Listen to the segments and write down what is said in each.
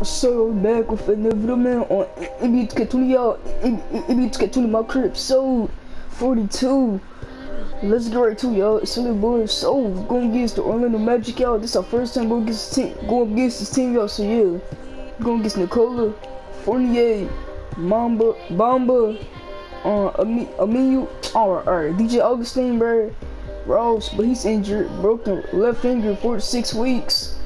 So back with another video, man, on MBK20, y'all. MBK20, my crib, so 42. Let's get right to y'all. It's a little boy. So going against the Orlando Magic, y'all. This is our first time going against this team, y'all. So yeah, going against Nicola, Fournier, Bamba, Aminu. Alright, DJ Augustine, bro. Ross, but he's injured, broken left finger, 4 to 6 weeks.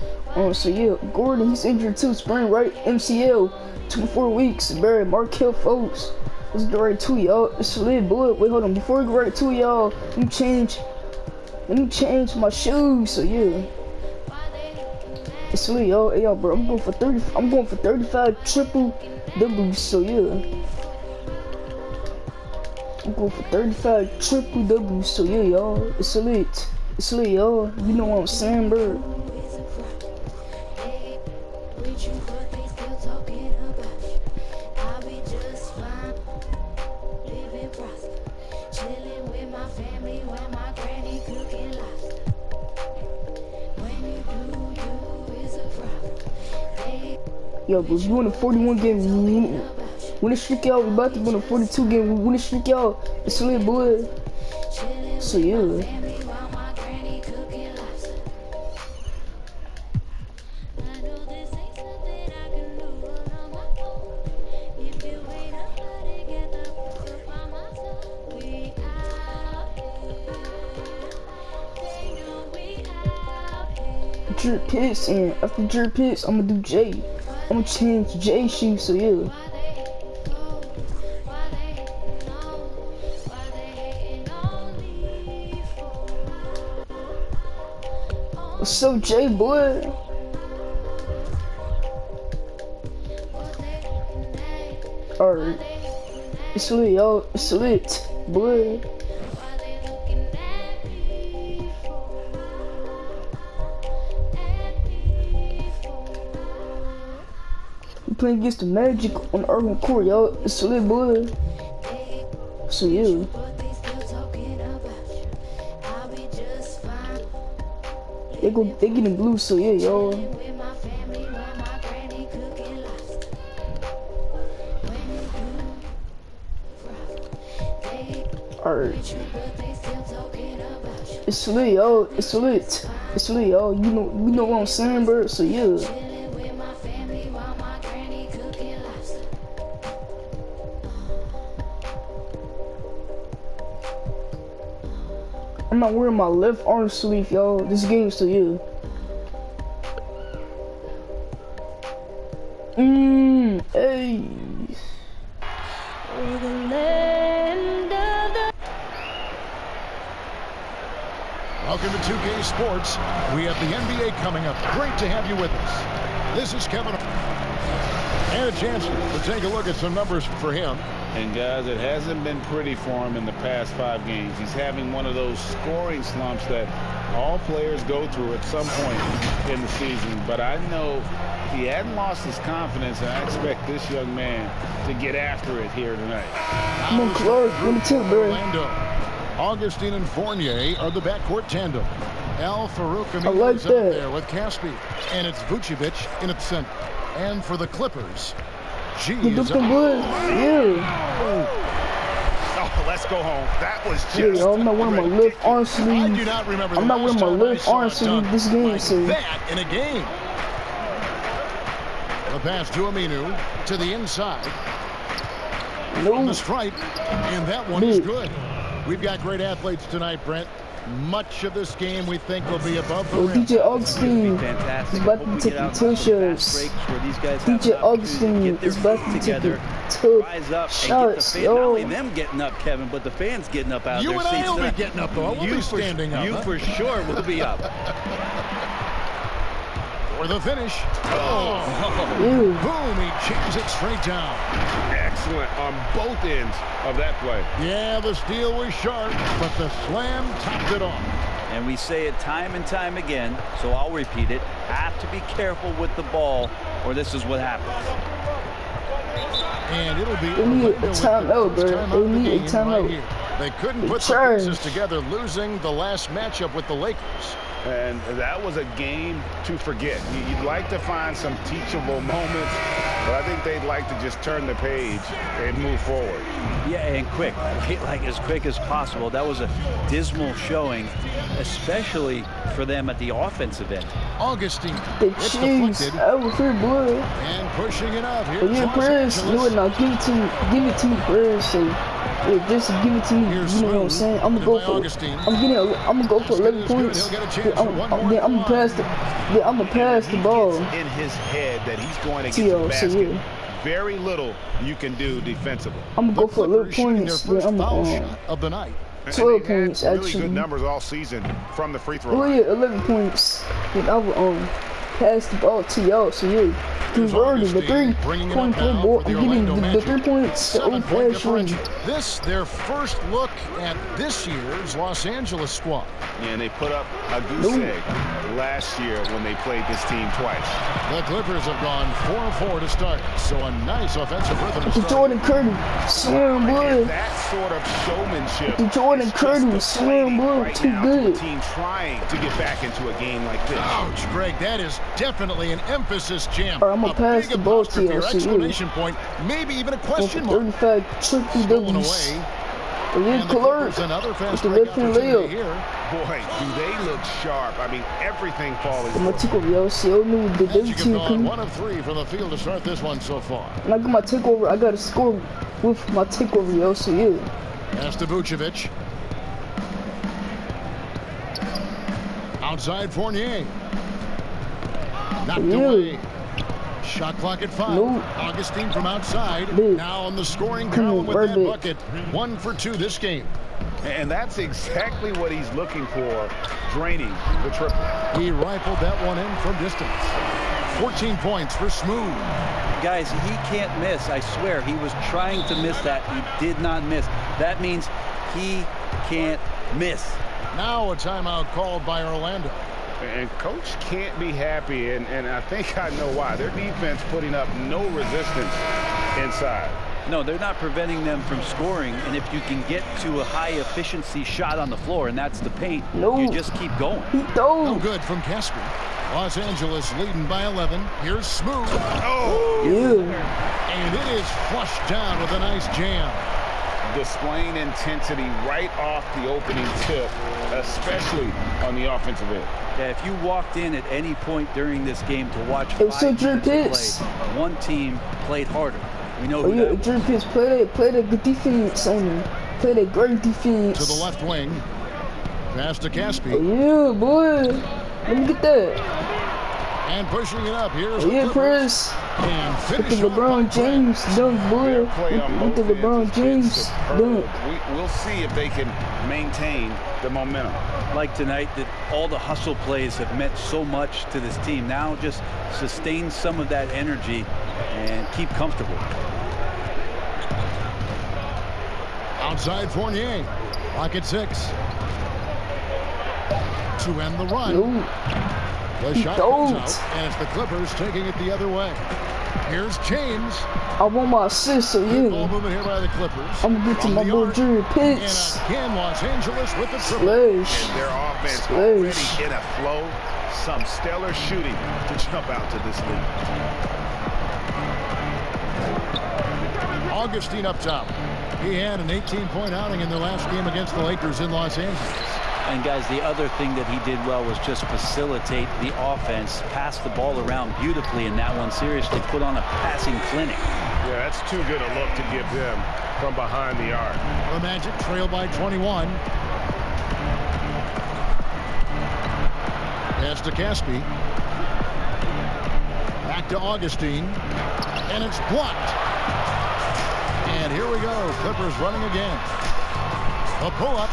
So yeah, Gordon, he's injured too, sprained right MCL, 2 to 4 weeks. Barry, Markel folks. Let's get right to y'all. It's a little boy. Wait, hold on. Before we get right to y'all, let me change my shoes. So yeah, it's lit, y'all. Hey, y'all, bro, I'm going for 35 triple W's. So yeah, I'm going for 35 triple W's. So yeah, y'all, it's lit, y'all. You know what I'm saying, bro? Yo, but we win a 41 game, win a streak, y'all. We about to win a 42 game, win a streak, y'all. It's a little boy. So yeah. Drip picks, and after drip picks, I'm gonna do J. I'm gonna change J shoes, so yeah. What's up, J boy? Alright. It's lit, y'all. It's lit, boy. Playing against the Magic on urban court, y'all. It's a little boy. So yeah. They getting blue, so yeah, y'all. Alright. It's lit, y'all. It's lit, y'all. You know what I'm saying, bro. So yeah. I'm not wearing my left arm sleeve, y'all. This game's to you. Hey. Welcome to 2K Sports. We have the NBA coming up. Great to have you with us. This is Kevin. And a chance to take a look at some numbers for him. And guys, it hasn't been pretty for him in the past 5 games. He's having one of those scoring slumps that all players go through at some point in the season. But I know he hadn't lost his confidence, and I expect this young man to get after it here tonight. Come on, Clark. Let me tell you, bro. Augustine and Fournier are the backcourt tandem. Al Farouk like is up there with Caspi, and it's Vucevic in its center. And for the Clippers, G is up. Yeah. Oh, let's go home. That was just. Yeah, I'm not wearing my left arm sleeve. I do not remember. I'm not wearing my left arm sleeve this game. Like so that in a game. The pass to Aminu to the inside. On the stripe, and that one is good. We've got great athletes tonight, Brent. Much of this game we think will be above the rim. DJ Augustine is about to take the 2 shots. DJ Augustine is about to take the 2 shots. Not only them getting up, Kevin, but the fans getting up out of their seats. You and I will be getting up, though. We'll be standing up. You for sure will be up. For the finish. Oh. Boom, he jams it straight down. Excellent on both ends of that play. Yeah, the steal was sharp, but the slam topped it off. And we say it time and time again, so I'll repeat it. Have to be careful with the ball, or this is what happens. And it'll be they need a timeout, bro. They need a timeout. They couldn't put the pieces together, losing the last matchup with the Lakers. And that was a game to forget. You'd like to find some teachable moments, but I think they'd like to just turn the page and move forward. Yeah, and quick, like as quick as possible. That was a dismal showing, especially for them at the offensive end. Augustine. The It's cheese. deflected. I was here, boy. And pushing it up. Oh, Here's yeah, Los press. You Angeles. would not give it to me. Give it to me, press. So, yeah, just give it to me. Here's You know what I'm Smooth. saying? I'm gonna go By for. Augustine. I'm gonna go for 11 Basket is good. points. He'll get a chance Yeah, for one more then I'm than gonna pass the. Yeah, I'm gonna pass the He ball. gets in his head that he's going to get to T.O., the so basket. yeah. Very little you can do defensively. I'm gonna go The for 11 Clippers shooting their points. first Yeah, I'm foul gonna. shot of the night. And 12 they've had points, really actually. good numbers all season from the free throw Oh line. yeah, 11 points. And I will pass the ball to y'all. So yeah, converting the Augustine bringing it up 3-point now ball. for the I'm getting Orlando the Magic. 3 points. The 7-point old fashioned. differential. This, their first look at this year's Los Angeles squad. And they put up a goose egg last year when they played this team twice. The Clippers have gone 4-4 to start. So a nice offensive rhythm to The start. Jordan Curry, slam And boy. that sort of showmanship. The Jordan is just Curry, the slam boy, right too now to good. a team trying to get back into a game like this. Ouch, Greg, that is definitely an emphasis jam. All right, I'm gonna A pass big the ball to apostrophe you, or so yeah. exclamation point, maybe even a Go for question mark. 35 triple Stolen doubles. away. Oh yeah, And the Clark Clippers another fast with the break left hand opportunity layup. here. Boy, do they look sharp. I mean, everything falling I'm gonna through. take over, y'all. See, I knew the Magic W have team gone coming. 1 of 3 from the field to start this one so far. And I got my takeover. I gotta score with my takeover, yo. So yeah. Pass to Vucevic. Outside Fournier. Knocked Yeah. away. Shot clock at 5. No. Augustine from outside. Big. Now on the scoring Come column on, with right that big. bucket. 1 for 2 this game. And that's exactly what he's looking for, draining the triple. He rifled that one in from distance. 14 points for Smooth. Guys, he can't miss. I swear, he was trying to miss that. He did not miss. That means he can't miss. Now a timeout called by Orlando. And Coach can't be happy, and I think I know why. Their defense putting up no resistance inside. No, they're not preventing them from scoring, and if you can get to a high-efficiency shot on the floor, and that's the paint, No. you just keep going. He No throws. good from Casper. Los Angeles leading by 11. Here's Smooth. Oh, Yeah. And it is flushed down with a nice jam. displaying intensity right off the opening tip, especially on the offensive end. Yeah, if you walked in at any point during this game to watch It was so five Drew defensive Pitts. play, one team played harder. We know Oh who yeah, that was. Drew Pitts play that good defense, Simon. Play that great defense. To the left wing. Pass to Oh Caspi. yeah, boy. Let me get that. And pushing it up. Here's Oh the yeah, Clippers. Chris. And With the finish off by LeBron James dunk, boy. Their play on With the both ends LeBron has been James superb. dunk. We'll see if they can maintain the momentum. Like tonight, that all the hustle plays have meant so much to this team. Now just sustain some of that energy and keep comfortable. Outside Fournier. Clock at 6. To end the run. No. The He shot goes don't. out, and it's the Clippers taking it the other way. Here's James. I want my assist, so Good ball yeah. movement here by the Clippers. I'm gonna get to From my the boy arc. Drew And Pitts. again, Los Angeles with the triple. Splash. Their offense Splash. already in a flow. Some stellar shooting to jump out to this lead. Augustine up top. He had an 18-point outing in their last game against the Lakers in Los Angeles. And guys, the other thing that he did well was just facilitate the offense, pass the ball around beautifully in that one. Seriously, put on a passing clinic. Yeah, that's too good a look to give them from behind the arc. The Magic trail by 21. Pass to Caspi. Back to Augustine. And it's blocked. And here we go. Clippers running again. A pull-up.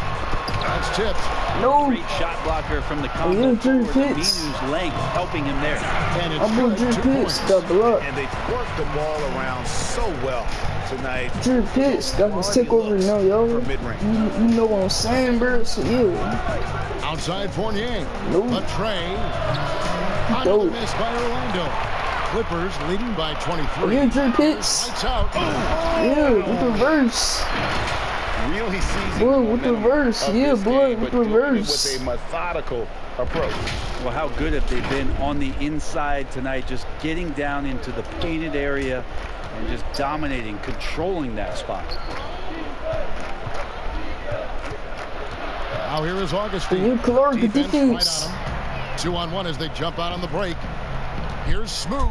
That's tipped. No. Great shot blocker from the yeah, combo Drew forward. Pitts. Minu's length helping him there. And it's I'm good. going 2 Drew Pitts. points. Got blocked. And they've worked the ball around so well tonight. Drew Pitts got his takeover now, yo. For mid-range. You know what I'm saying, bro? So yeah. Outside Fournier. Nope. A tray. Another Dope. miss by Orlando. Clippers leading by 23. Oh yeah, Drew Pitts. Lights out. Yeah, with the reverse. Really seizing Boy, the with the momentum reverse. of Yeah, this boy, game, with but the doing it reverse. with a methodical approach. Well, how good have they been on the inside tonight, just getting down into the painted area and just dominating, controlling that spot. Now here is Augustine. Defense right on him. 2-on-1 as they jump out on the break. Here's Smooth.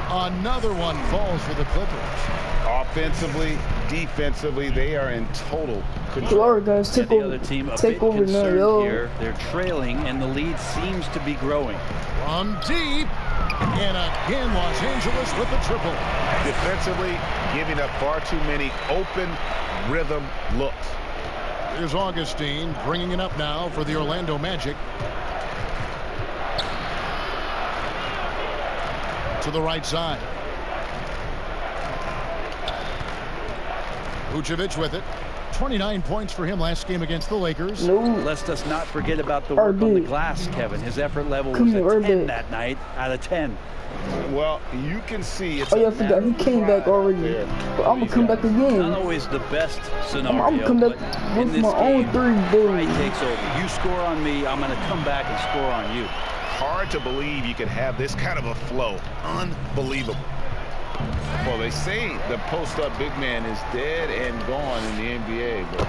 Another one falls for the Clippers. Offensively, defensively, they are in total control. Florida guys Take over now, yo. Here. They're trailing, and the lead seems to be growing. From deep, and again, Los Angeles with the triple. Defensively, giving up far too many open rhythm looks. Here's Augustine bringing it up now for the Orlando Magic. To the right side. Vucevic with it. 29 points for him last game against the Lakers. No. Let's us not forget about the work on the glass, Kevin. His effort level was a 10 that night out of 10. Well, you can see it's. Oh yeah, I forgot he came back already. But I'm gonna come back again. Not always the best scenario. I'm gonna come back with my own 3 Pride takes over. You score on me, I'm gonna come back and score on you. Hard to believe you could have this kind of a flow. Unbelievable. Well, they say the post-up big man is dead and gone in the NBA, but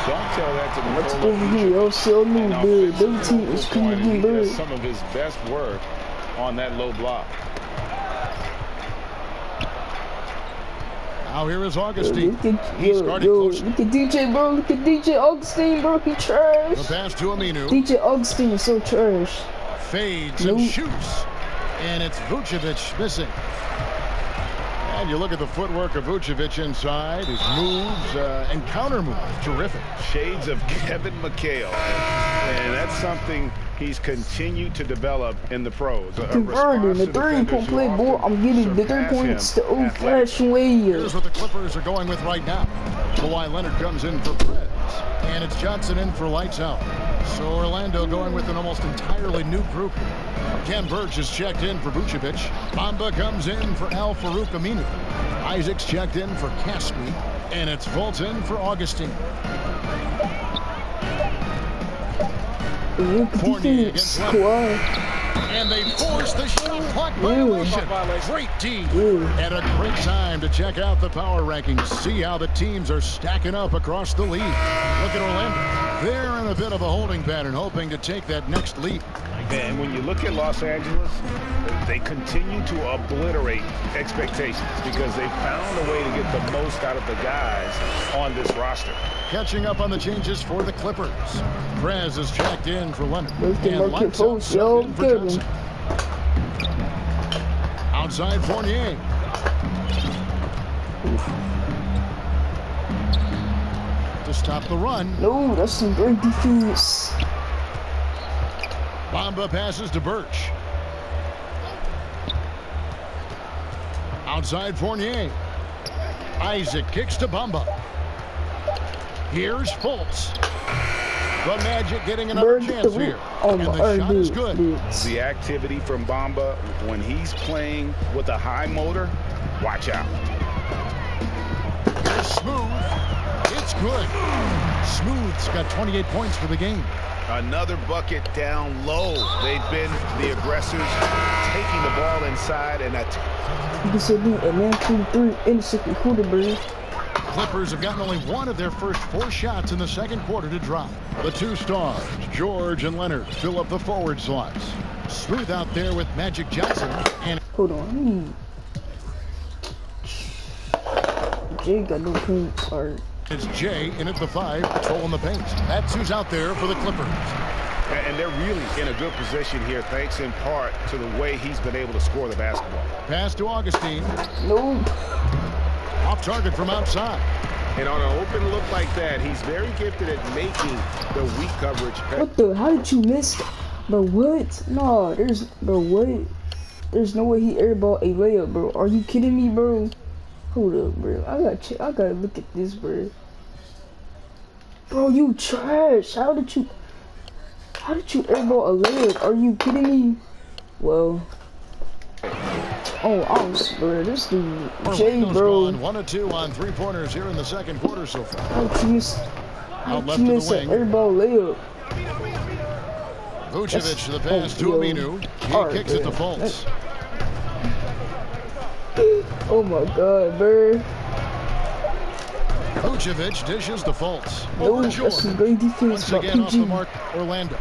don't tell that to me. Let's go over here, yo. Sell me, dude. Them team is coming in, dude. Some of his best work on that low block. Now here is Augustine. Look at DJ, bro. Look at DJ Augustine, bro. He trash. The pass to Aminu. DJ Augustine is so trash. Fades and shoots. And it's Vucevic missing. And you look at the footwork of Vucevic inside. His moves and counter moves. Terrific. Shades of Kevin McHale. And that's something he's continued to develop in the pros. Converting the 3-point play, boy. I'm getting the 3 points the old fashioned way. Here's what the Clippers are going with right now. Kawhi Leonard comes in for Prez. And it's Johnson in for lights out. So Orlando going with an almost entirely new group. Ken Burch is checked in for Vucevic. Bamba comes in for Al Farouk Aminu. Isaac's checked in for Caspi. And it's Fulton for Augustine. Fournier against Leonard. And they force the shot clock violation. Great D. And a great time to check out the power rankings. See how the teams are stacking up across the league. Look at Orlando. They're in a bit of a holding pattern, hoping to take that next leap. And when you look at Los Angeles, they continue to obliterate expectations because they found a way to get the most out of the guys on this roster. Catching up on the changes for the Clippers. Prez is checked in for Leonard. And lights out for Johnson. Outside Fournier. To stop the run. No, that's some great defense. Bamba passes to Birch. Outside Fournier. Isaac kicks to Bamba. Here's Fultz. The Magic getting another chance here. And the shot is good. The activity from Bamba when he's playing with a high motor, watch out. Here's Smooth. It's good. Smooth's got 28 points for the game. Another bucket down low. They've been the aggressors, taking the ball inside and you can say a man 2-3 in the second quarter, bro. Clippers have gotten only one of their first 4 shots in the second quarter to drop. The 2 stars, George and Leonard, fill up the forward slots. Smooth out there with Magic Johnson. And hold on. Jay got no points. Alright. It's Jay in at the 5, controlling the paint. That's who's out there for the Clippers. And they're really in a good position here, thanks in part to the way he's been able to score the basketball. Pass to Augustine. No. Off target from outside. And on an open look like that, he's very gifted at making the weak coverage. What the? How did you miss? Bro, what? No, bro, what? There's no way he airballed a layup, bro. Are you kidding me, bro? Hold up, bro. I gotta look at this, bro. Bro, you trash. How did you airball a layup? Are you kidding me? Well. Oh, bro, this dude, Jay, bro. 1 of 2 on 3-pointers here in the second quarter so far. How did you miss an airball layup? Vucevic to the pass to Aminu. He kicks it to Fultz. Oh my God, bro. Vucevic dishes to Fultz. No, Over that's some great defense Once by again off the PG. mark, Orlando.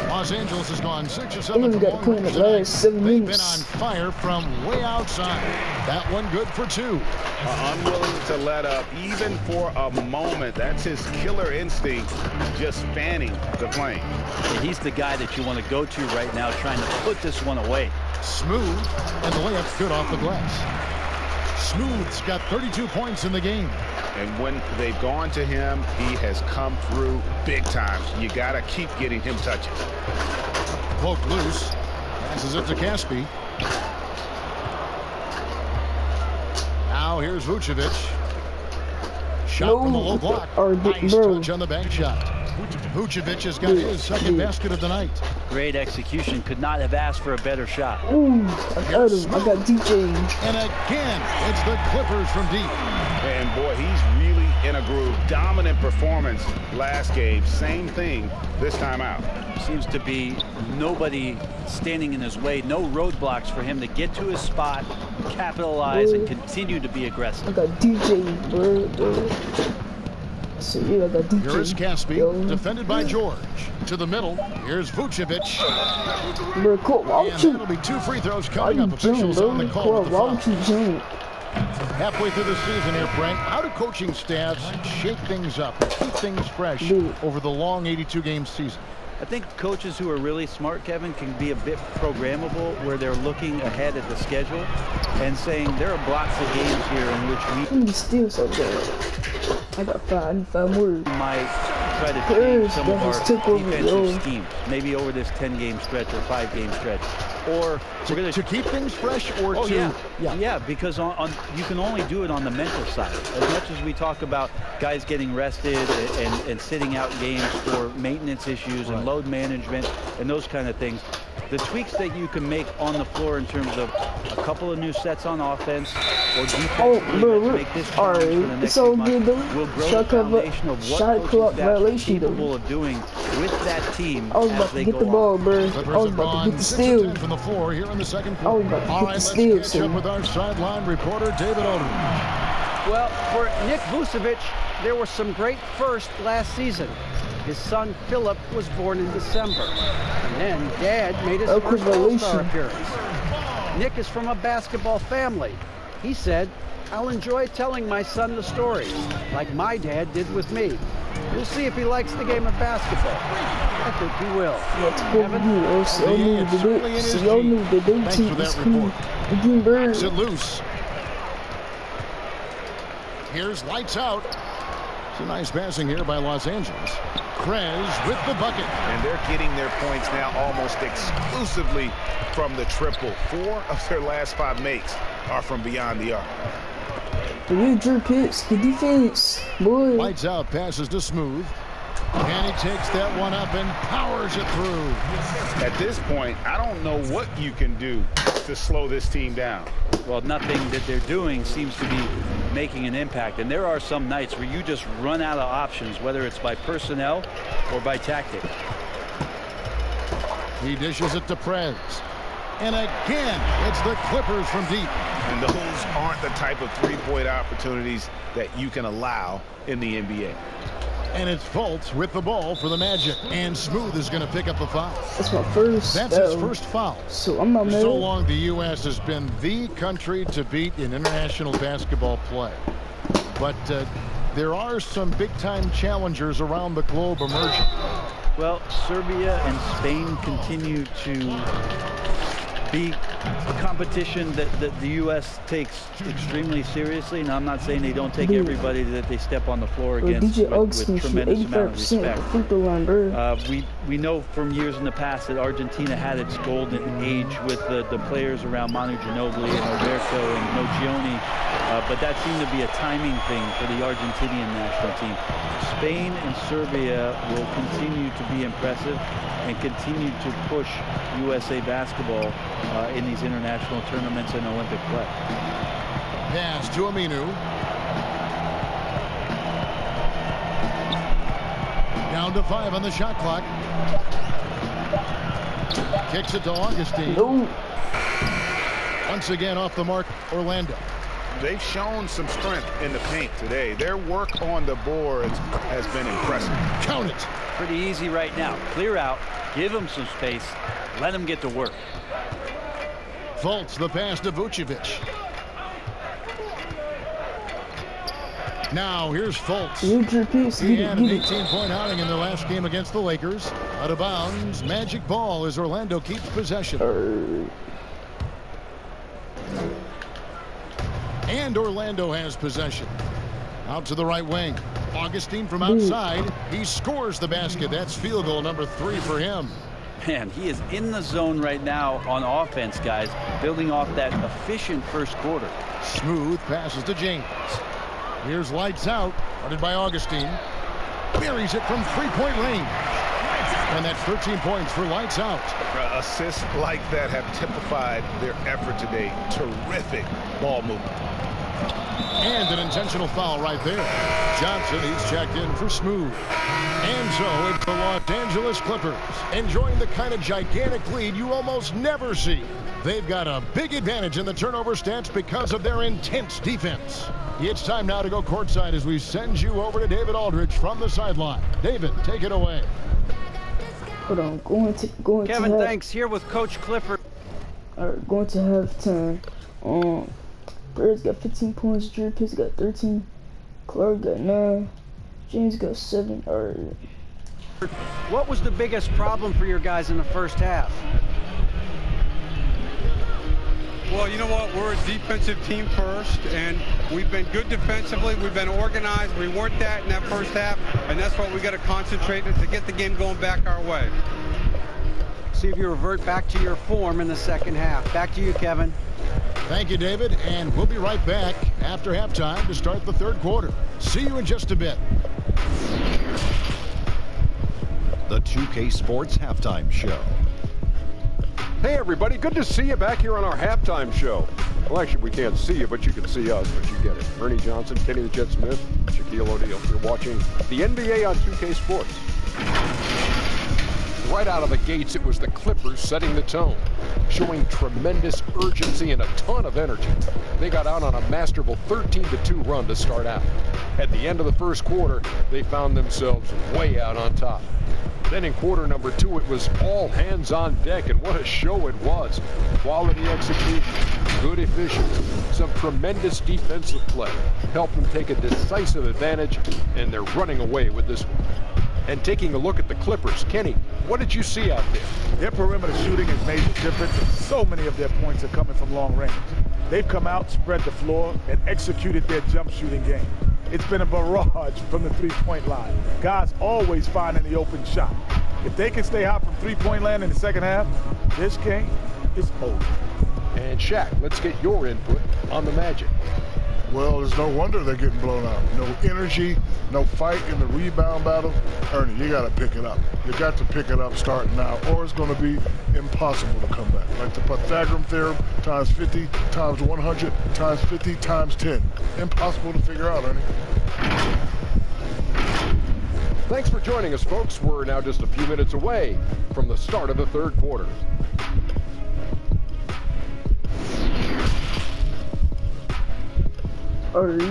Los Angeles has gone 6 or 7 They from got to long play in range the tonight. last 7 They've been minutes. on fire from way outside. That one good for 2. Unwilling to let up even for a moment. That's his killer instinct, just fanning the flame. And he's the guy that you want to go to right now, trying to put this one away. Smooth, and the layup's good off the glass. Smooth's got 32 points in the game. And when they've gone to him, he has come through big time. You got to keep getting him touches. Poke loose. Passes it to Caspi. Now here's Vucevic. Shot from the low block. Nice touch on the bank shot. Vucevic has got his second basket of the night. Great execution. Could not have asked for a better shot. Ooh, I got him. I got DJ. And again, it's the Clippers from deep. And boy, he's really in a groove. Dominant performance last game. Same thing this time out. Seems to be nobody standing in his way. No roadblocks for him to get to his spot, capitalize, and continue to be aggressive. I got DJ, bro. So yeah, I got DJ. Here's Caspi, defended by George. To the middle, here's Vucevic. Bro, cool. And that'll be 2 free throws coming up. Officials on the call with the foul. Halfway through the season here, Brent, how do coaching staffs shake things up and keep things fresh over the long 82-game season? I think coaches who are really smart, Kevin, can be a bit programmable where they're looking ahead at the schedule and saying there are blocks of games here in which we How many steals are there? I got 5 more. might try to change some of our defensive scheme, maybe over this 10-game stretch or 5-game stretch. Or we're going to keep things fresh or yeah, because you can only do it on the mental side. As much as we talk about guys getting rested and sitting out games for maintenance issues and load management and those kind of things, the tweaks that you can make on the floor in terms of a couple of new sets on offense or defense to make this challenge for the next month will grow the foundation of what coaching staffs are capable of doing with that team as they go on. I was about to get the steal. From the floor here in the second I was quarter. about to All get right, the let's steal. catch up with our sideline reporter, David Aldridge. Well, for Nick Vucevic, there were some great firsts last season. His son Philip was born in December, and then Dad made his first All-Star appearance. Nick is from a basketball family. He said, "I'll enjoy telling my son the stories, like my dad did with me. We'll see if he likes the game of basketball. I think he will." Thanks for that report. Knocks it loose. Here's lights out. It's a nice passing here by Los Angeles. Krez with the bucket. And they're getting their points now almost exclusively from the triple. 4 of their last 5 makes are from beyond the arc. The real Drew Pitts, the defense, boy. Lights out, passes to Smooth. And he takes that one up and powers it through. At this point, I don't know what you can do to slow this team down. Well, nothing that they're doing seems to be making an impact. And there are some nights where you just run out of options, whether it's by personnel or by tactic. He dishes it to Prez. And again, it's the Clippers from deep. And those aren't the type of three-point opportunities that you can allow in the NBA. And it's Fultz with the ball for the Magic. And Smooth is going to pick up a foul. That's my first. That's his first foul. So I'm not mad. So long the U.S. has been the country to beat in international basketball play. But there are some big-time challengers around the globe emerging. Well, Serbia and Spain continue to be a competition that the U.S. takes extremely seriously. Now, I'm not saying they don't take everybody that they step on the floor against with tremendous amount of respect. We know from years in the past that Argentina had its golden age with the players around Manu Ginobili and Alberto and Nocioni, but that seemed to be a timing thing for the Argentinian national team. Spain and Serbia will continue to be impressive and continue to push USA basketball in these international tournaments and Olympic play. Pass to Aminu. Down to 5 on the shot clock. Kicks it to Augustine. No. Once again off the mark, Orlando. They've shown some strength in the paint today. Their work on the boards has been impressive. Count it. Pretty easy right now. Clear out, give them some space, let them get to work. Fultz the pass to Vucevic. Now here's Fultz. He had an 18-point outing in their last game against the Lakers. Out of bounds, magic ball as Orlando keeps possession. And Orlando has possession. Out to the right wing. Augustine from outside. He scores the basket. That's field goal number 3 for him. Man, he is in the zone right now on offense, guys, building off that efficient first quarter. Smooth passes to James. Here's lights out. Guarded by Augustine. Buries it from three-point range. And that's 13 points for lights out. Assists like that have typified their effort today. Terrific ball movement. And an intentional foul right there. Johnson, he's checked in for Smooth. And so it's the Los Angeles Clippers enjoying the kind of gigantic lead you almost never see. They've got a big advantage in the turnover stats because of their intense defense. It's time now to go courtside as we send you over to David Aldridge from the sideline. David, take it away. Hold on, going Kevin, to thanks. Here with Coach Clifford. Alright, going to halftime. Bird's got 15 points, Drew Pitts got 13, Clark got 9, James got 7. Alright. What was the biggest problem for your guys in the first half? Well, you know what? We're a defensive team first, and we've been good defensively. We've been organized. We weren't that in that first half, and that's what we got to concentrate on to get the game going back our way. See if you revert back to your form in the second half. Back to you, Kevin. Thank you, David, and we'll be right back after halftime to start the third quarter. See you in just a bit. The 2K Sports Halftime Show. Hey, everybody. Good to see you back here on our halftime show. Well, actually, we can't see you, but you can see us, but you get it. Ernie Johnson, Kenny the Jet Smith, Shaquille O'Neal. You're watching the NBA on 2K Sports. Right out of the gates, it was the Clippers setting the tone, showing tremendous urgency and a ton of energy. They got out on a masterful 13-2 run to start out. At the end of the first quarter, they found themselves way out on top. Then in quarter number 2, it was all hands on deck, and what a show it was. Quality execution, good efficiency, some tremendous defensive play helped them take a decisive advantage, and they're running away with this one. And taking a look at the Clippers, Kenny, what did you see out there? Their perimeter shooting has made the difference, and so many of their points are coming from long range. They've come out, spread the floor, and executed their jump shooting game. It's been a barrage from the three-point line. Guys always finding the open shot. If they can stay hot from three-point land in the second half, this game is over. And Shaq, let's get your input on the Magic. Well, it's no wonder they're getting blown out. No energy, no fight in the rebound battle. Ernie, you got to pick it up. You got to pick it up starting now, or it's going to be impossible to come back. Like the Pythagorean theorem, times 50, times 100, times 50, times 10. Impossible to figure out, Ernie. Thanks for joining us, folks. We're now just a few minutes away from the start of the third quarter. Alright.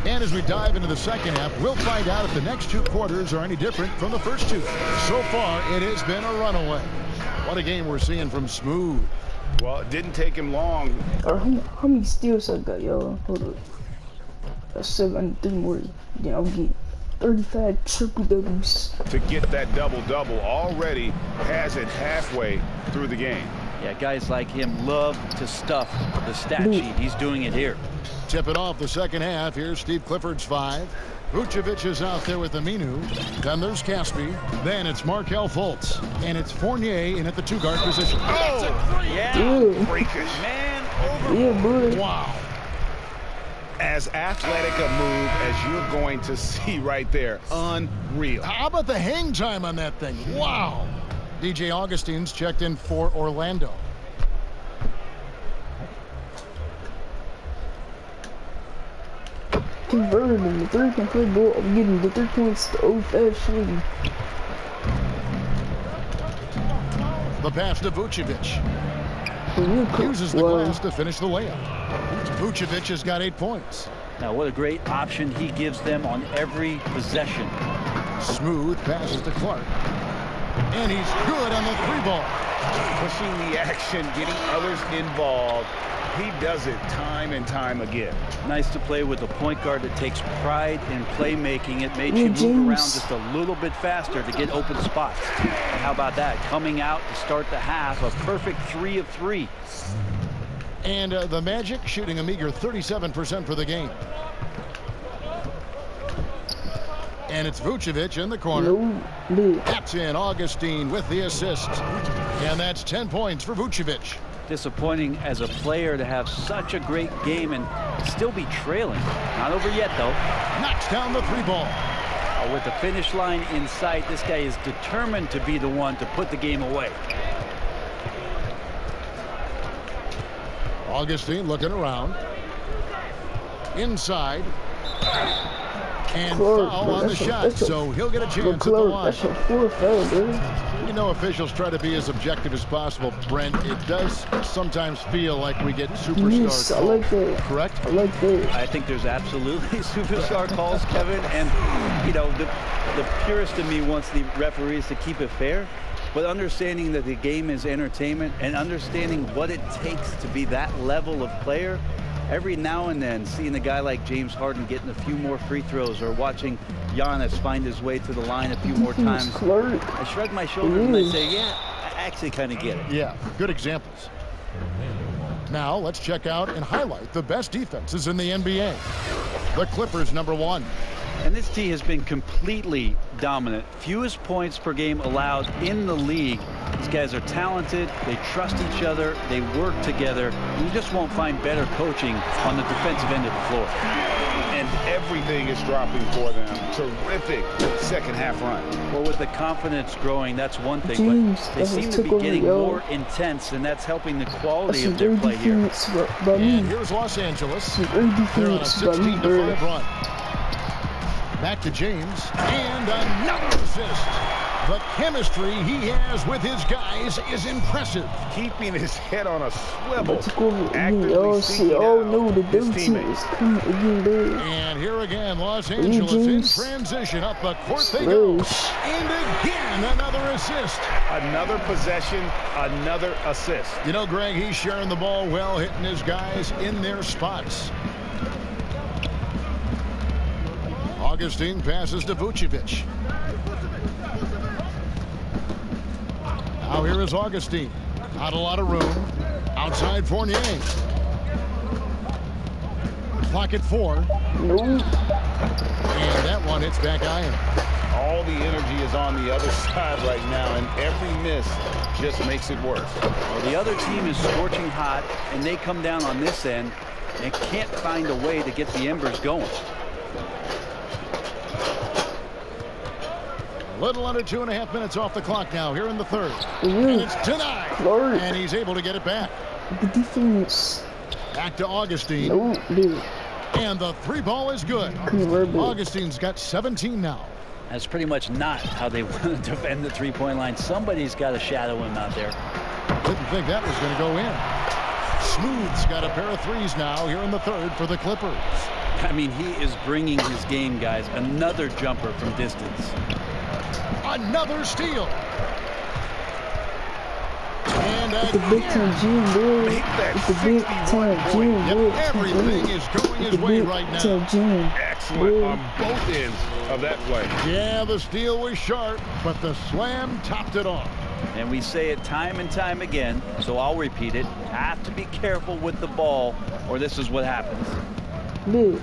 And as we dive into the second half, we'll find out if the next two quarters are any different from the first two. So far, it has been a runaway. What a game we're seeing from Smooth. Well, it didn't take him long. How many steals I got, y'all? Hold up. That's 7 and 3 more. Yeah, I'll get 35 triple doubles. To get that double-double already has it halfway through the game. Yeah, guys like him love to stuff the stat sheet. He's doing it here. Tip it off the second half. Here's Steve Clifford's 5. Vucevic is out there with Aminu. Then there's Caspi. Then it's Markelle Fultz. And it's Fournier in at the two-guard position. Oh! Yeah. Freakish. Man over. Yeah, boy. Wow. As athletic a move as you're going to see right there. Unreal. How about the hang time on that thing? Wow. DJ Augustine's checked in for Orlando. converted in the three complete ball. I'm getting the 3 points the old-fashioned. The pass to Vucevic. Uses the glass to finish the layup. Vucevic has got 8 points. Now, what a great option he gives them on every possession. Smooth passes to Clark. And he's good on the 3-ball. Pushing the action, getting others involved. He does it time and time again. Nice to play with a point guard that takes pride in playmaking. It made you move around just a little bit faster to get open spots. And how about that? Coming out to start the half, a perfect 3 of 3. And the Magic shooting a meager 37% for the game. And it's Vucevic in the corner. That's in. Augustine with the assist. And that's 10 points for Vucevic. Disappointing as a player to have such a great game and still be trailing. Not over yet, though. Knocks down the 3-ball. With the finish line in sight, this guy is determined to be the one to put the game away. Augustine looking around. Inside. And foul on the shot, so he'll get a chance at the line. That's a 4 foul, dude. You know, officials try to be as objective as possible, Brent. It does sometimes feel like we get superstar calls. I like that. Correct? I like that. I think there's absolutely superstar calls, Kevin. And, you know, the purist in me wants the referees to keep it fair. But understanding that the game is entertainment and understanding what it takes to be that level of player, every now and then seeing a guy like James Harden getting a few more free throws or watching Giannis find his way to the line a few more times, I shrug my shoulders and I say, yeah, I actually kind of get it. Yeah, good examples. Now let's check out and highlight the best defenses in the NBA. The Clippers, #1. And this team has been completely dominant. Fewest points per game allowed in the league. These guys are talented. They trust each other. They work together. You just won't find better coaching on the defensive end of the floor. And everything is dropping for them. Terrific second half run. Well, with the confidence growing, that's one thing. But they seem to be getting more intense, and that's helping the quality of their play here. And here's Los Angeles. They're on a 16-5 run. Back to James, and another assist. The chemistry he has with his guys is impressive. Keeping his head on a swivel. Actively seeking out his teammates. And here again, Los Angeles in transition. Up the court they go. And again, another assist. Another possession, another assist. You know, Greg, he's sharing the ball well, hitting his guys in their spots. Augustine passes to Vucevic. Now here is Augustine. Not a lot of room. Outside Fournier. Clock at 4. And that one hits back iron. All the energy is on the other side right now, and every miss just makes it worse. Well, the other team is scorching hot, and they come down on this end and can't find a way to get the embers going. A little under 2.5 minutes off the clock now here in the third. And it's denied. And he's able to get it back. The defense. Back to Augustine. And the 3-ball is good. Augustine's got 17 now. That's pretty much not how they want to defend the 3-point line. Somebody's got to shadow him out there. Didn't think that was going to go in. Smooth's got a pair of threes now here in the third for the Clippers. I mean, he is bringing his game, guys. Another jumper from distance. Another steal. And it's a big time June, boy. It's a big time June, boy. Everything is going his way right now. Excellent on both ends of that play. Yeah, the steal was sharp, but the slam topped it off. And we say it time and time again, so I'll repeat it. Have to be careful with the ball, or this is what happens. Big.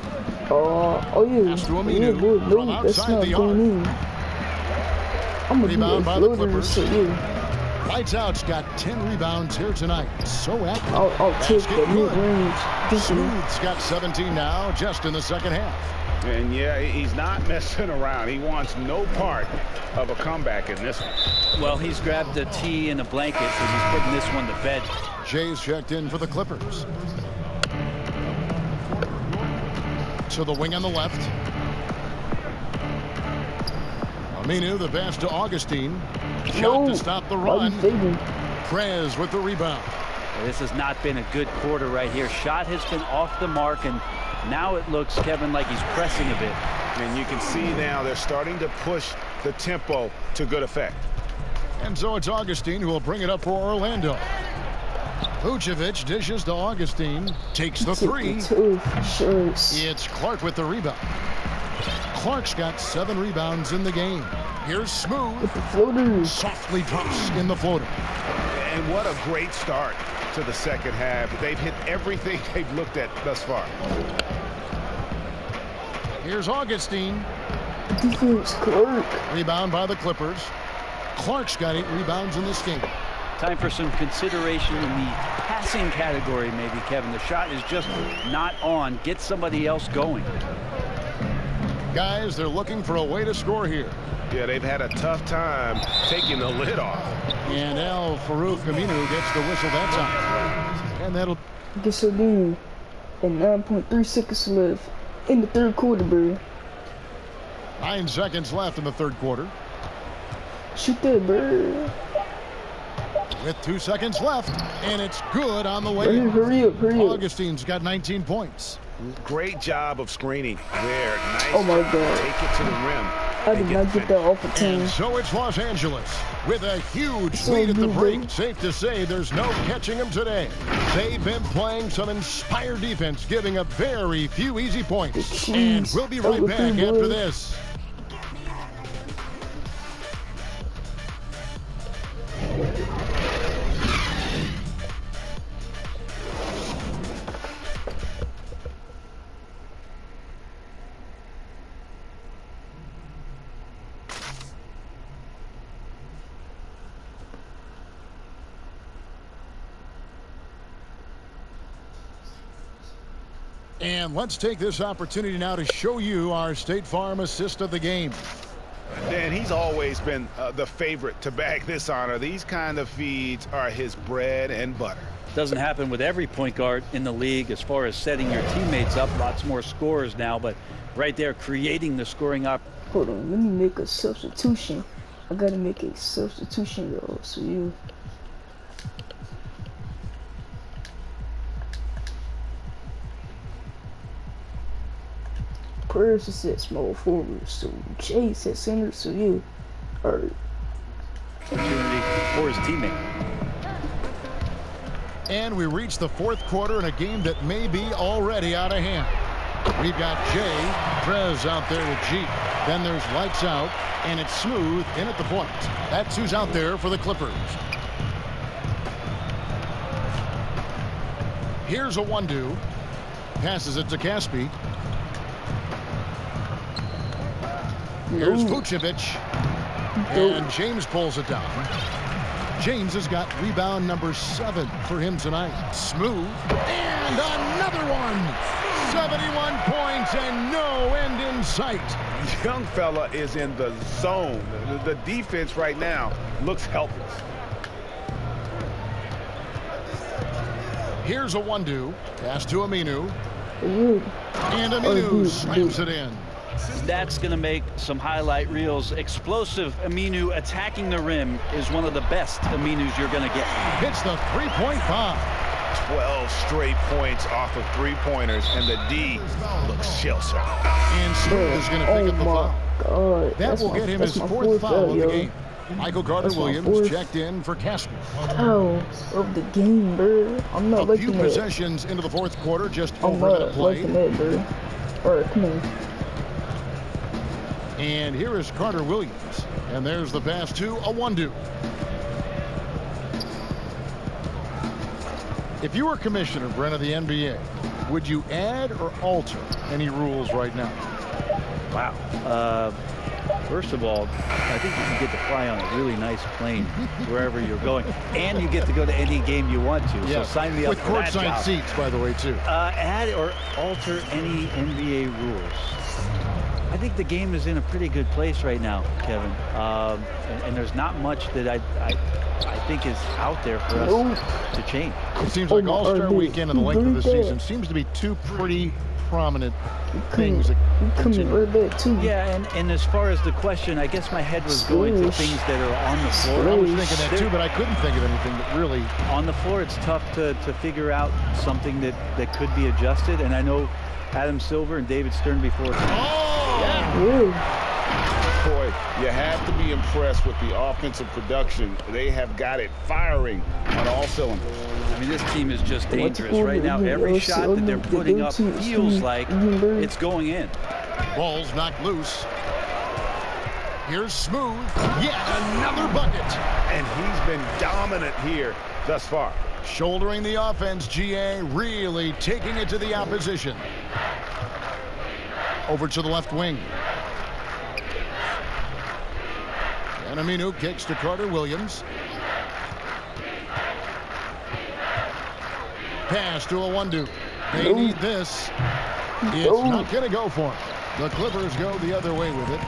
Oh yeah. Boy, no, that's not going in. Rebound by the Clippers. Lights Out's got 10 rebounds here tonight. So active. I'll take the mid-range. Smooth's got 17 now, just in the second half. And yeah, he's not messing around. He wants no part of a comeback in this one. Well, he's grabbed a tee and a blanket because he's putting this one to bed. Jay's checked in for the Clippers. to the wing on the left. Aminu, the pass to Augustine. Shot to stop the run. Prez with the rebound. This has not been a good quarter right here. Shot has been off the mark, and now it looks, Kevin, like he's pressing a bit. And you can see now they're starting to push the tempo to good effect. And so it's Augustine who will bring it up for Orlando. Vucevic dishes to Augustine. Takes the three. It's Clark with the rebound. Clark's got 7 rebounds in the game. Here's Smooth. Softly drops in the floater. And what a great start to the second half. They've hit everything they've looked at thus far. Here's Augustine. Defense, Clark. Rebound by the Clippers. Clark's got 8 rebounds in this game. Time for some consideration in the passing category, maybe, Kevin. The shot is just not on. Get somebody else going. Guys, they're looking for a way to score here. Yeah, they've had a tough time taking the lid off. And Al-Farouq Aminu gets the whistle that time. And that'll... Guess so, dude. And 9.3 seconds left in the third quarter, bro. 9 seconds left in the third quarter. Shoot that, bro. With 2 seconds left, and it's good on the way. Hurry up. Augustine's got 19 points. Great job of screening there. Nice. Oh my God. Take it to the rim. I did not get that off the team. And so it's Los Angeles with a huge lead at the break. Safe to say there's no catching them today. They've been playing some inspired defense, giving up very few easy points. And we'll be right back after this. And let's take this opportunity now to show you our State Farm assist of the game. Dan, he's always been the favorite to bag this honor. These kind of feeds are his bread and butter. Doesn't happen with every point guard in the league as far as setting your teammates up. Lots more scorers now, but right there creating the scoring up. Hold on, let me make a substitution. I gotta make a substitution, though, so you... Prayers is at small forward, so Jay's at center, so you are opportunity for his teammate. And we reach the fourth quarter in a game that may be already out of hand. We've got Jay, Prez out there with G. Then there's lights out, and it's Smooth in at the point. That's who's out there for the Clippers. Here's a 1-2. Passes it to Caspi. Here's Vucevic. And James pulls it down. James has got rebound number 7 for him tonight. Smooth. And another one. 71 points and no end in sight. Young fella is in the zone. The defense right now looks helpless. Here's a 1-2. Pass to Aminu. And Aminu slams it in. That's going to make some highlight reels. Explosive Aminu attacking the rim is one of the best Aminus you're going to get. Hits the three-point bomb. 12 straight points off of three-pointers, and the D looks chill-so. And Smooth is going to pick up the foul. God, that will get him his fourth foul of the game. Michael Carter-Williams checked in for Casper. Foul of the game, bro. I'm not liking it. A few possessions into the fourth quarter, just over a minute played. I'm not liking it, bro. All right, come on. And here is Carter-Williams. And there's the pass to a 1-2. If you were commissioner, Brent, of the NBA, would you add or alter any rules right now? Wow. First of all, I think you can get to fly on a really nice plane wherever you're going. And you get to go to any game you want to. Yeah. So sign me up for that job. With courtside seats, by the way, too. Add or alter any NBA rules. I think the game is in a pretty good place right now, Kevin. And there's not much that I think is out there for us to change. It seems like All-Star Weekend and the length of the season seems to be two pretty prominent things that continue. Right back too. Yeah, and as far as the question, I guess my head was going to things that are on the floor. I was thinking that too, but I couldn't think of anything that really... On the floor, it's tough to figure out something that could be adjusted. And I know Adam Silver and David Stern before. Boy, you have to be impressed with the offensive production. They have got it firing on all cylinders. I mean, this team is just dangerous right now. Every shot that they're putting up feels like it's going in. Ball's knocked loose. Here's Smooth. Yeah, another bucket. And he's been dominant here thus far. Shouldering the offense, GA really taking it to the opposition. Over to the left wing. And Aminu kicks to Carter Williams. Pass to Awundu. They need this. It's not going to go for him. The Clippers go the other way with it.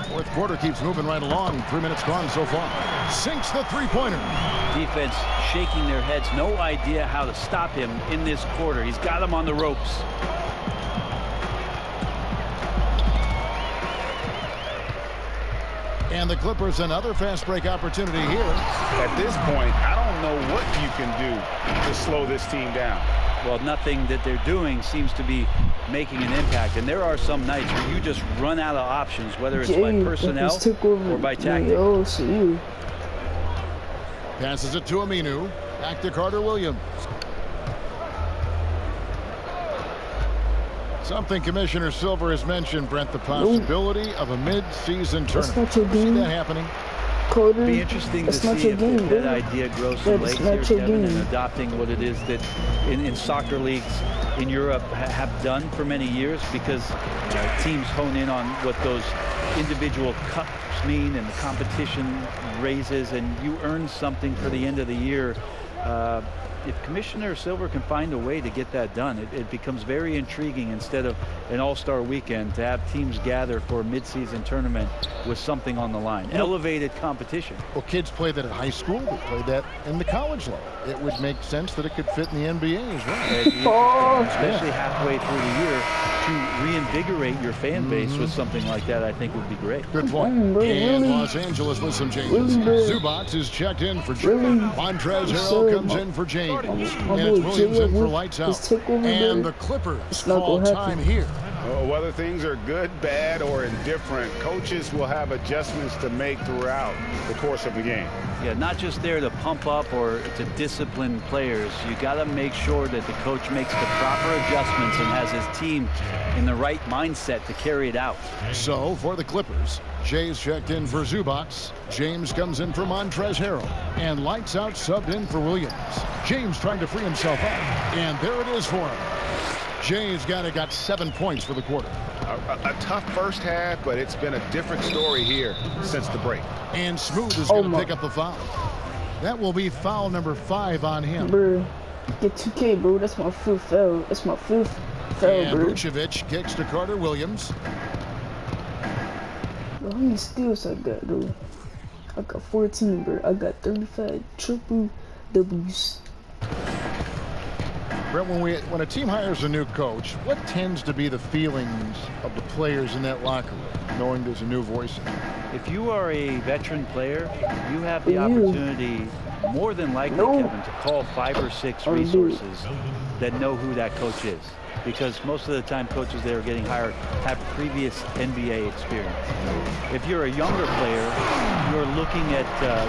Fourth quarter keeps moving right along. 3 minutes gone so far. Sinks the three-pointer. Defense shaking their heads. No idea how to stop him in this quarter. He's got him on the ropes. And the Clippers another fast break opportunity here. At this point, I don't know what you can do to slow this team down. Well, nothing that they're doing seems to be making an impact. And there are some nights where you just run out of options, whether it's by personnel or by tactic. Passes it to Aminu. Back to Carter Williams. Something Commissioner Silver has mentioned, Brent, the possibility of a mid-season tournament. You see that happening? It'd be interesting to see if that idea grows some legs here, Kevin, and adopting what it is that in soccer leagues in Europe have done for many years, because teams hone in on what those individual cups mean and the competition raises, and you earn something for the end of the year. If Commissioner Silver can find a way to get that done, it becomes very intriguing instead of an all-star weekend to have teams gather for a mid-season tournament with something on the line. Elevated competition. Well, kids play that at high school. They play that in the college level. It would make sense that it could fit in the NBA as well. Especially halfway through the year, to reinvigorate your fan base with something like that, I think would be great. Good point. And Los Angeles with some changes. Zubac is checked in for Jay. Montrezl Harrell comes in for James. And it's Williams in for lights out. And the Clippers call time here. Whether things are good, bad, or indifferent, coaches will have adjustments to make throughout the course of the game. Yeah, not just there to pump up or to discipline players. You got to make sure that the coach makes the proper adjustments and has his team in the right mindset to carry it out. So for the Clippers, Jay's checked in for Zubac. James comes in for Montrezl Harrell. And lights out subbed in for Williams. James trying to free himself up. And there it is for him. Jay's got 7 points for the quarter. A tough first half, but it's been a different story here since the break. And Smooth is going to pick up a foul. That will be foul number 5 on him. Bro, get 2K, bro. That's my fifth foul. That's my fifth foul, and bro. Vucevic kicks to Carter Williams. Bro, how many steals I got, though? I got 14, bro. I got 35 triple W's. Brent, when a team hires a new coach, what tends to be the feelings of the players in that locker room, knowing there's a new voice in it? If you are a veteran player, you have the opportunity, more than likely, Kevin, to call 5 or 6 resources that know who that coach is. Because most of the time coaches that are getting hired have previous NBA experience. If you're a younger player, you're looking at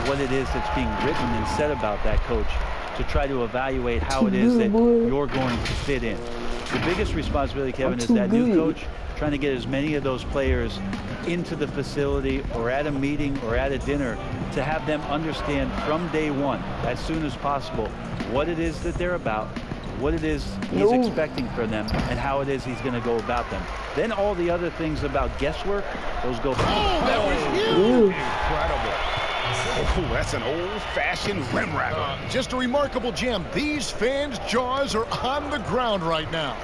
what it is that's being written and said about that coach to try to evaluate how it is that you're going to fit in. The biggest responsibility, Kevin, is that new coach trying to get as many of those players into the facility or at a meeting or at a dinner to have them understand from day one, as soon as possible, what it is that they're about, what it is he's expecting from them, and how it is he's going to go about them. Then all the other things about guesswork, those go. That was huge. Incredible. Oh, that's an old-fashioned rim wrapper. Just a remarkable gem. These fans' jaws are on the ground right now.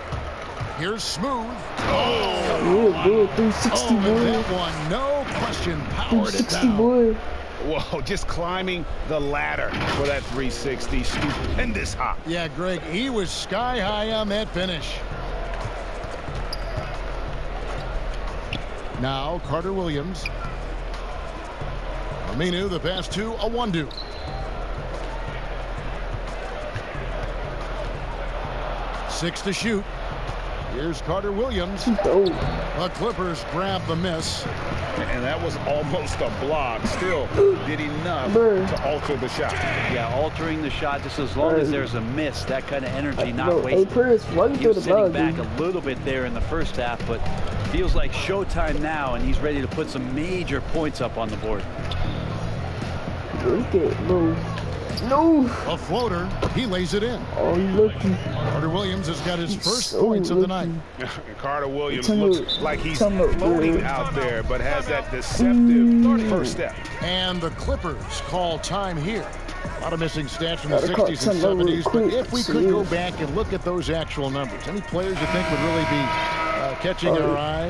Here's Smooth. Oh, 360, boy. That one, no question, powered it 360, down. boy. Whoa, just climbing the ladder for that 360. Stupendous hop. Yeah, Greg, he was sky high on that finish. Now Carter Williams. Aminu, the pass to Awandu. Six to shoot. Here's Carter Williams. The Clippers grab the miss. And that was almost a block. Still did enough to alter the shot. Yeah, altering the shot just as long as there's a miss. That kind of energy not wasted. He was sitting back a little bit there in the first half, but feels like showtime now, and he's ready to put some major points up on the board. No. A floater. He lays it in. Oh, lucky. Carter Williams has got his first points of the night. Carter Williams looks like he's floating out there, but has that deceptive first step. And the Clippers call time here. A lot of missing stats from the 60s and 70s, but if we could go back and look at those actual numbers, any players you think would really be catching our eye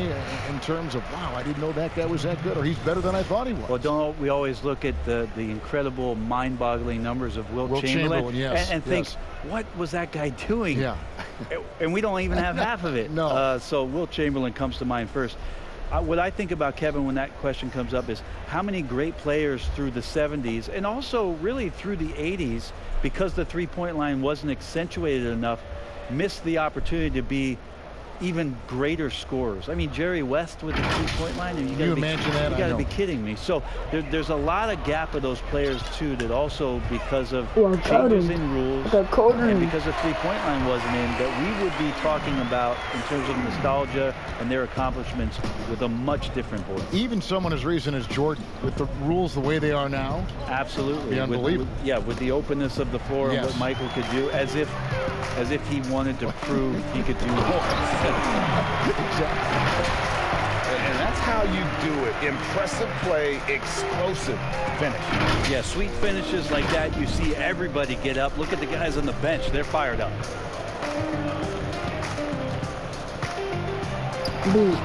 in terms of, wow, I didn't know that guy was that good, or he's better than I thought he was? Well, don't we always look at the incredible, mind-boggling numbers of Wilt Chamberlain yes, and think, what was that guy doing? Yeah. And we don't even have half of it. No. So Wilt Chamberlain comes to mind first. What I think about Kevin when that question comes up is how many great players through the 70s and also really through the 80s, because the three-point line wasn't accentuated enough, missed the opportunity to be even greater scorers. I mean, Jerry West with the three-point line. And you imagine that? You got to be kidding me. So there's a lot of gap of those players too that also, because of changes in rules and because the three-point line wasn't in, that we would be talking about in terms of nostalgia and their accomplishments with a much different voice. Even someone as recent as Jordan, with the rules the way they are now. Absolutely. Unbelievable. With the openness of the floor and what Michael could do, as if he wanted to prove he could do more. Exactly. And that's how you do it. Impressive play, explosive finish. Yeah, sweet finishes like that. You see everybody get up. Look at the guys on the bench. They're fired up.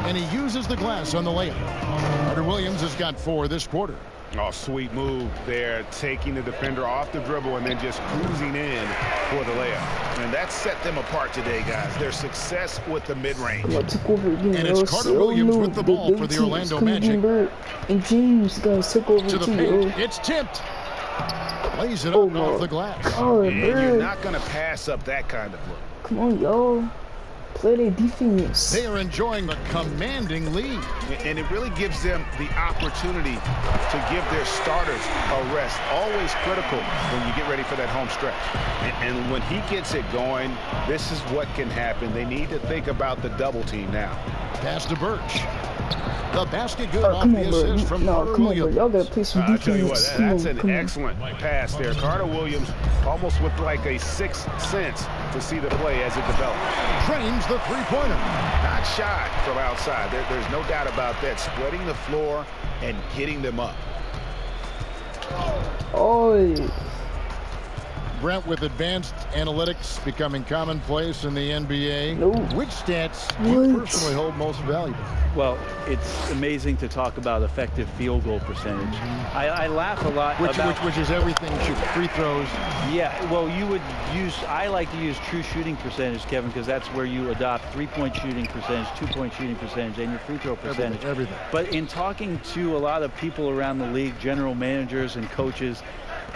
And he uses the glass on the layup. Carter Williams has got 4 this quarter. Oh, sweet move there, taking the defender off the dribble and then just cruising in for the layup. And that set them apart today, guys. Their success with the mid-range. And it's Carter Williams with the ball for the Orlando Magic. And James guys took over to the paint. It's tipped. Lays it up off the glass. And you're not going to pass up that kind of look. Come on, y'all. Play their defense. They are enjoying the commanding lead. And it really gives them the opportunity to give their starters a rest. Always critical when you get ready for that home stretch. And when he gets it going, this is what can happen. They need to think about the double team now. Pass to Birch. The basket good off the assist from Carter Williams. Y'all gotta play some defense. I'll tell you what, that's an excellent pass there. Carter Williams almost with like a sixth sense to see the play as it develops. Drains the three-pointer. Not shy from outside. There's no doubt about that. Spreading the floor and getting them up. Oh. Brent, with advanced analytics becoming commonplace in the NBA, which stats do you personally hold most valuable? Well, it's amazing to talk about effective field goal percentage. I laugh a lot about... Which is everything, free throws. Yeah, well, I like to use true shooting percentage, Kevin, because that's where you adopt three-point shooting percentage, two-point shooting percentage, and your free throw percentage. Everything. But in talking to a lot of people around the league, general managers and coaches,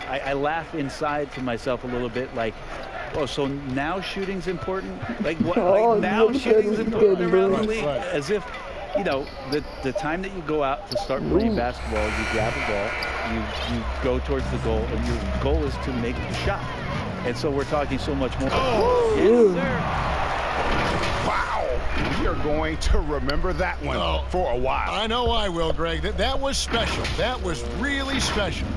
I laugh inside to myself a little bit, like, oh, so now shooting's important? Like, what? Like now shooting's important around the league? Right. As if, you know, the time that you go out to start playing basketball, you grab a ball, you go towards the goal, and your goal is to make the shot. And so we're talking so much more. Oh, yes, sir. Wow. We are going to remember that one for a while. I know I will, Greg. That was special. That was really special.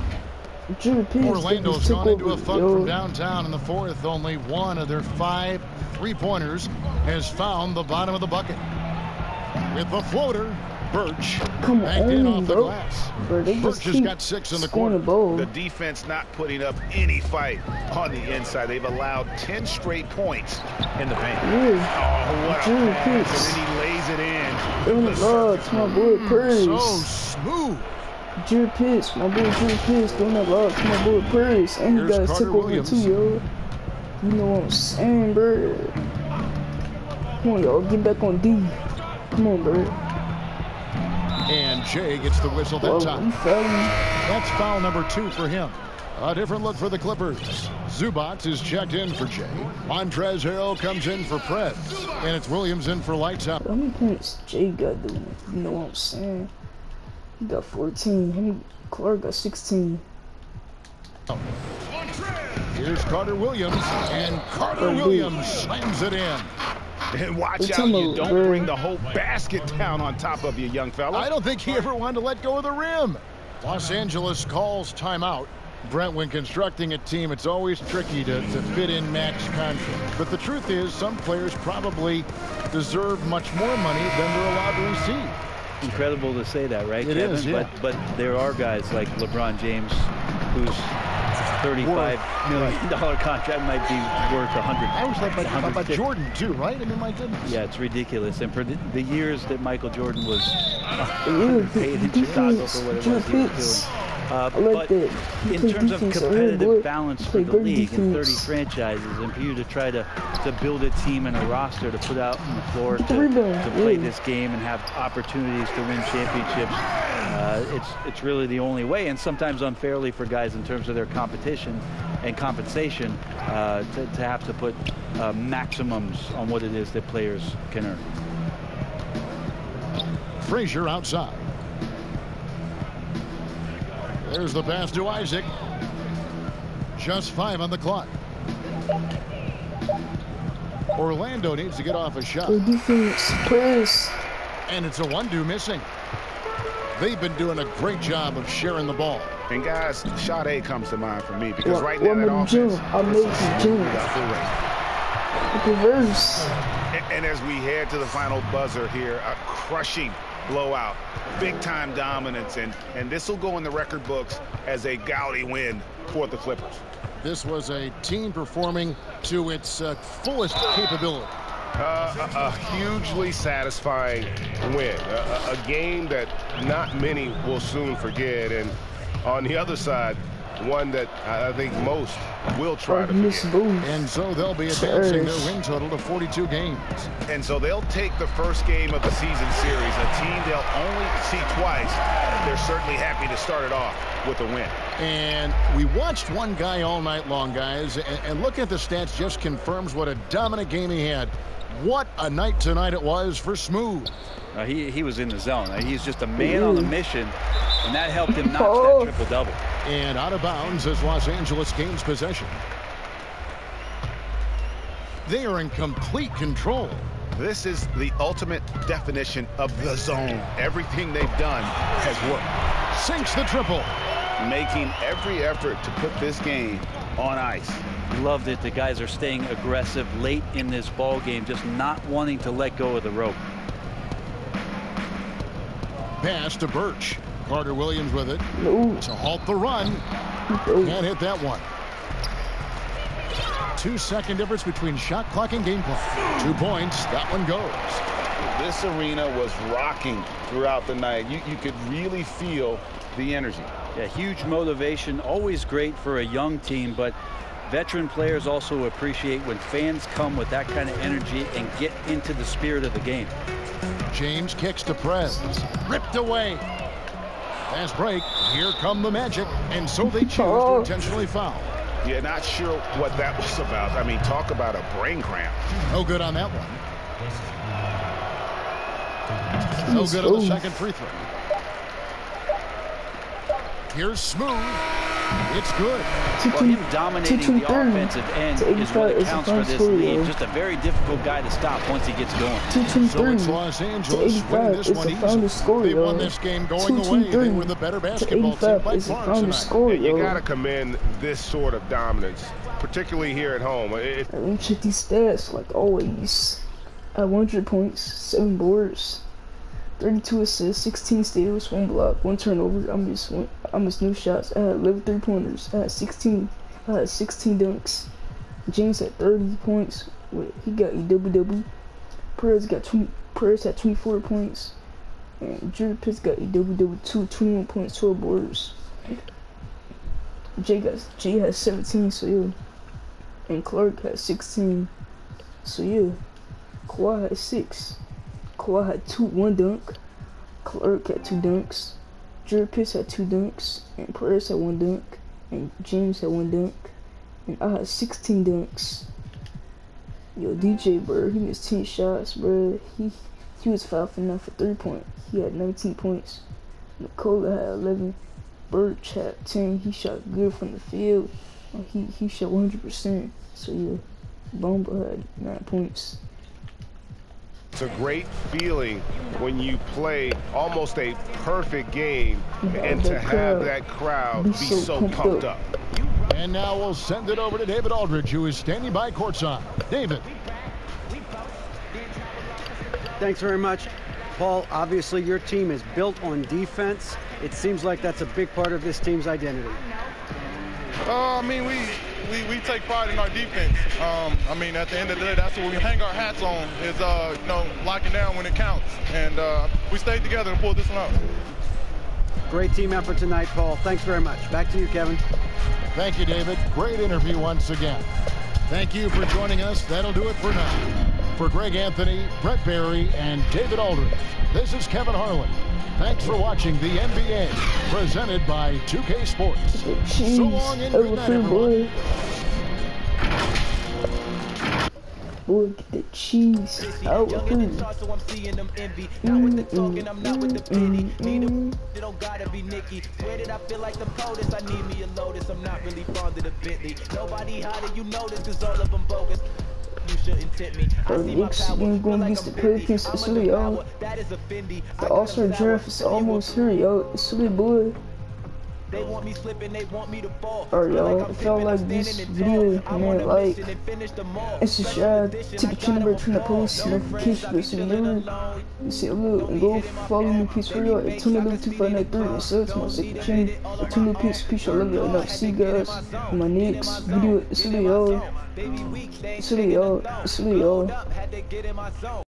Orlando's gone into a funk from downtown in the fourth. Only one of their 5 three-pointers has found the bottom of the bucket. With the floater, Birch banked in off the glass. Birch has got 6 in the quarter. The defense not putting up any fight on the inside. They've allowed 10 straight points in the paint. Oh, what a pass. And then he lays it in. Oh, my God, it's my boy, Prince. So smooth. Drew Pitts, my boy Drew Pitts doing that lock to my boy Perez. And you guys took over too, yo. You know what I'm saying, bro? Come on, y'all, get back on D. Come on, bro. And Jay gets the whistle that time. That's foul number 2 for him. A different look for the Clippers. Zubac is checked in for Jay. Montrezl Harrell comes in for Prez. And it's Williams in for lights out. How many points Jay got, though? You know what I'm saying? He got 14. Him, Clark got 16. Here's Carter Williams. And Carter Williams slams it in. And watch out you don't bring the whole basket down on top of you, young fella. I don't think he ever wanted to let go of the rim. Los Angeles calls timeout. Brent, when constructing a team, it's always tricky to fit in max contracts. But the truth is, some players probably deserve much more money than they're allowed to receive. Incredible to say that, right, It Kevin? is, yeah. But there are guys like LeBron James, whose $35 million contract might be worth 100. I was like about Jordan too, right? I mean, my goodness. Yeah, it's ridiculous. And for the years that Michael Jordan was paid in Chicago for what it was he was doing. But in terms of competitive balance for the league and 30 franchises, and for you to try to build a team and a roster to put out on the floor to play this game and have opportunities to win championships, it's really the only way, and sometimes unfairly for guys in terms of their competition and compensation to have to put maximums on what it is that players can earn. Frazier outside. There's the pass to Isaac. Just 5 on the clock. Orlando needs to get off a shot. Defense, press. And it's a 1-2 missing. They've been doing a great job of sharing the ball. And guys, shot A comes to mind for me because right now that offense. Reverse. And as we head to the final buzzer here, a crushing blowout, big time dominance, and this will go in the record books as a gaudy win for the Clippers. This was a team performing to its fullest capability. A hugely satisfying win, a game that not many will soon forget, and on the other side, one that I think most will try to forget. And so they'll be advancing their win total to 42 games. And so they'll take the first game of the season series, a team they'll only see twice. They're certainly happy to start it off with a win. And we watched one guy all night long, guys, and looking at the stats just confirms what a dominant game he had. What a night tonight it was for Smooth. He was in the zone. He's just a man on a mission, and that helped him notch that triple-double. And out of bounds as Los Angeles gains possession. They are in complete control. This is the ultimate definition of the zone. Everything they've done has worked. Sinks the triple. Making every effort to put this game on ice. Loved it. The guys are staying aggressive late in this ball game, just not wanting to let go of the rope. Pass to Birch. Carter Williams with it to halt the run. Can't hit that one. 2-second difference between shot clock and game clock. 2 points. That one goes. This arena was rocking throughout the night. You could really feel the energy. Yeah, huge motivation. Always great for a young team, but veteran players also appreciate when fans come with that kind of energy and get into the spirit of the game. James kicks to Prez. Ripped away. Fast break. Here come the Magic. And so they choose to intentionally foul. Yeah, not sure what that was about. I mean, talk about a brain cramp. No good on that one. No good on the second free throw. Here's Smooth. It's good. Well, him dominating the offensive end is what counts for this lead. Just a very difficult guy to stop once he gets going. So it's Los Angeles winning this one easily. They won this game going away. They were the better basketball team by far tonight. You got to commend this sort of dominance, particularly here at home. Let me check these stats like always. At 100 points, 7 boards, 32 assists, 16 steals, 1 block, 1 turnover. I missed no shots. I had 11 3-pointers. I had 16 dunks. James had 30 points. He got a double. Perez had 24 points. And Drew Pitts got a double 21 points, 12 boards. Jay has 17, so yeah. And Clark had 16, so yeah. Kawhi had 6. Kawhi had 1 dunk. Clark had 2 dunks. Drew Pitts had 2 dunks. And Perez had 1 dunk. And James had 1 dunk. And I had 16 dunks. Yo, DJ, bro, he missed 10 shots, bro. He was 5 for 9 for 3-point. He had 19 points. Nikola had 11. Birch had 10. He shot good from the field. He shot 100%. So yeah, Bomba had 9 points. It's a great feeling when you play almost a perfect game and to have that crowd be so pumped up. And now we'll send it over to David Aldridge, who is standing by courtside. David. Thanks very much. Paul, obviously your team is built on defense. It seems like that's a big part of this team's identity. I mean, we take pride in our defense. I mean, at the end of the day, that's what we hang our hats on is, you know, locking down when it counts. And we stayed together and pulled this one out. Great team effort tonight, Paul. Thanks very much. Back to you, Kevin. Thank you, David. Great interview once again. Thank you for joining us. That'll do it for now. For Greg Anthony, Brett Barry, and David Aldridge, this is Kevin Harlan. Thanks for watching the NBA, presented by 2K Sports. So long and good night, everyone. Boy, get the cheese out here. Not with the talking, I'm not with the pity. Need a don't gotta be Nicky. Where did I feel like the POTUS? I need me a Lotus. I'm not really fond of the Bentley. Nobody hotter, you know this, cause all of them bogus. You shouldn't tempt me. The Knicks going against the Pelicans. It's really y'all. The All-Star draft is almost here, yo. It's really boy. They want me slipping, they want me to fall. Alright, y'all. If y'all like this video, man, like, and subscribe, take a turn number, turn the post notifications, so you never see a little, and go follow me, peace for y'all, at 22593, and sub to my second channel, at 2 peace, I love y'all, and I'll see you guys in my next video. It's really y'all.